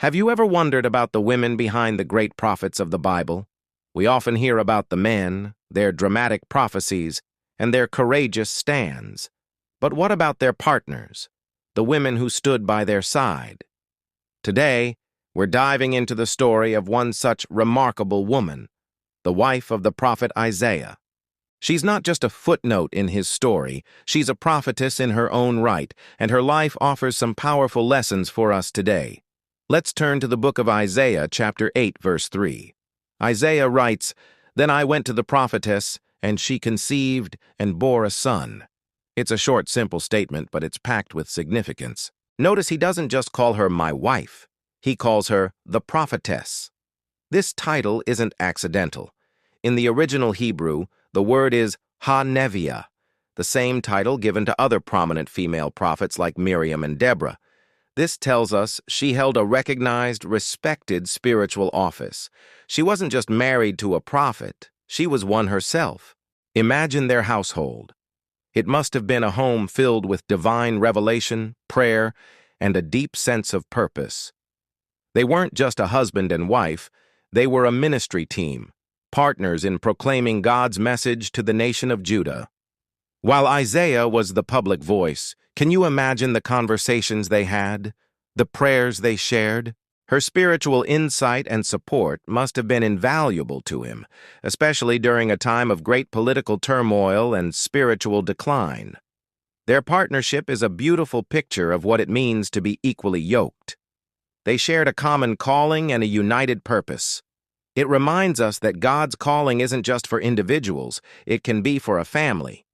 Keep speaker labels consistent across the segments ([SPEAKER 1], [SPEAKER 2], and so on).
[SPEAKER 1] Have you ever wondered about the women behind the great prophets of the Bible? We often hear about the men, their dramatic prophecies, and their courageous stands. But what about their partners, the women who stood by their side? Today, we're diving into the story of one such remarkable woman, the wife of the prophet Isaiah. She's not just a footnote in his story, she's a prophetess in her own right, and her life offers some powerful lessons for us today. Let's turn to the book of Isaiah, chapter 8, verse 3. Isaiah writes, "Then I went to the prophetess, and she conceived and bore a son." It's a short, simple statement, but it's packed with significance. Notice he doesn't just call her my wife, he calls her the prophetess. This title isn't accidental. In the original Hebrew, the word is ha-neviah, the same title given to other prominent female prophets like Miriam and Deborah. This tells us she held a recognized, respected spiritual office. She wasn't just married to a prophet, she was one herself. Imagine their household. It must have been a home filled with divine revelation, prayer, and a deep sense of purpose. They weren't just a husband and wife, they were a ministry team, partners in proclaiming God's message to the nation of Judah. While Isaiah was the public voice, can you imagine the conversations they had, the prayers they shared? Her spiritual insight and support must have been invaluable to him, especially during a time of great political turmoil and spiritual decline. Their partnership is a beautiful picture of what it means to be equally yoked. They shared a common calling and a united purpose. It reminds us that God's calling isn't just for individuals, it can be for a family.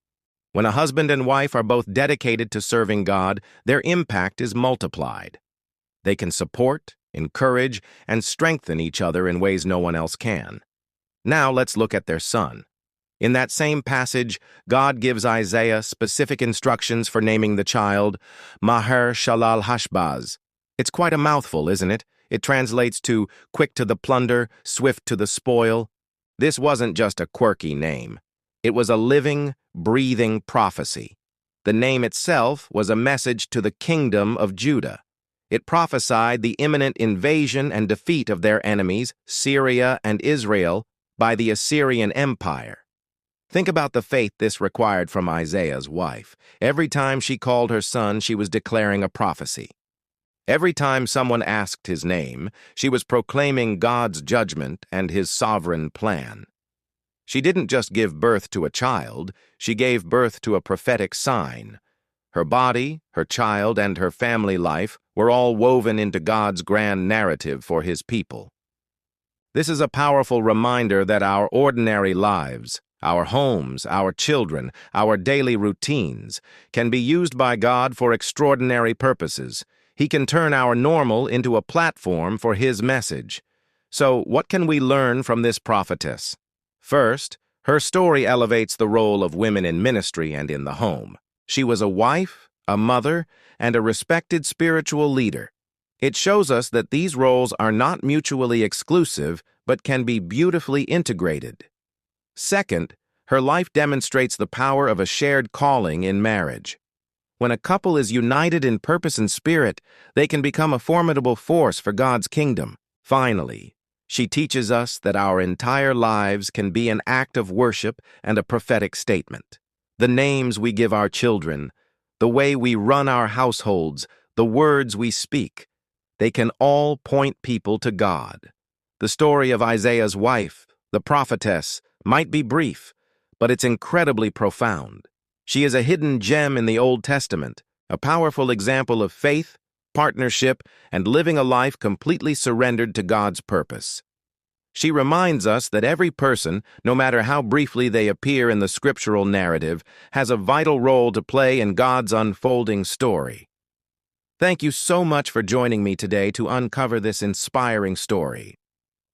[SPEAKER 1] When a husband and wife are both dedicated to serving God, their impact is multiplied. They can support, encourage, and strengthen each other in ways no one else can. Now let's look at their son. In that same passage, God gives Isaiah specific instructions for naming the child Maher-shalal-Hashbaz. It's quite a mouthful, isn't it? It translates to quick to the plunder, swift to the spoil. This wasn't just a quirky name. It was a living, breathing prophecy. The name itself was a message to the kingdom of Judah. It prophesied the imminent invasion and defeat of their enemies, Syria and Israel, by the Assyrian Empire. Think about the faith this required from Isaiah's wife. Every time she called her son, she was declaring a prophecy. Every time someone asked his name, she was proclaiming God's judgment and his sovereign plan. She didn't just give birth to a child, she gave birth to a prophetic sign. Her body, her child, and her family life were all woven into God's grand narrative for his people. This is a powerful reminder that our ordinary lives, our homes, our children, our daily routines, can be used by God for extraordinary purposes. He can turn our normal into a platform for his message. So, what can we learn from this prophetess? First, her story elevates the role of women in ministry and in the home. She was a wife, a mother, and a respected spiritual leader. It shows us that these roles are not mutually exclusive, but can be beautifully integrated. Second, her life demonstrates the power of a shared calling in marriage. When a couple is united in purpose and spirit, they can become a formidable force for God's kingdom. Finally, she teaches us that our entire lives can be an act of worship and a prophetic statement. The names we give our children, the way we run our households, the words we speak, they can all point people to God. The story of Isaiah's wife, the prophetess, might be brief, but it's incredibly profound. She is a hidden gem in the Old Testament, a powerful example of faith, partnership, and living a life completely surrendered to God's purpose. She reminds us that every person, no matter how briefly they appear in the scriptural narrative, has a vital role to play in God's unfolding story. Thank you so much for joining me today to uncover this inspiring story.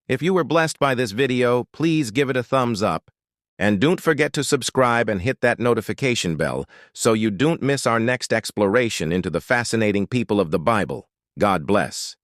[SPEAKER 1] If you were blessed by this video, please give it a thumbs up. And don't forget to subscribe and hit that notification bell so you don't miss our next exploration into the fascinating people of the Bible. God bless.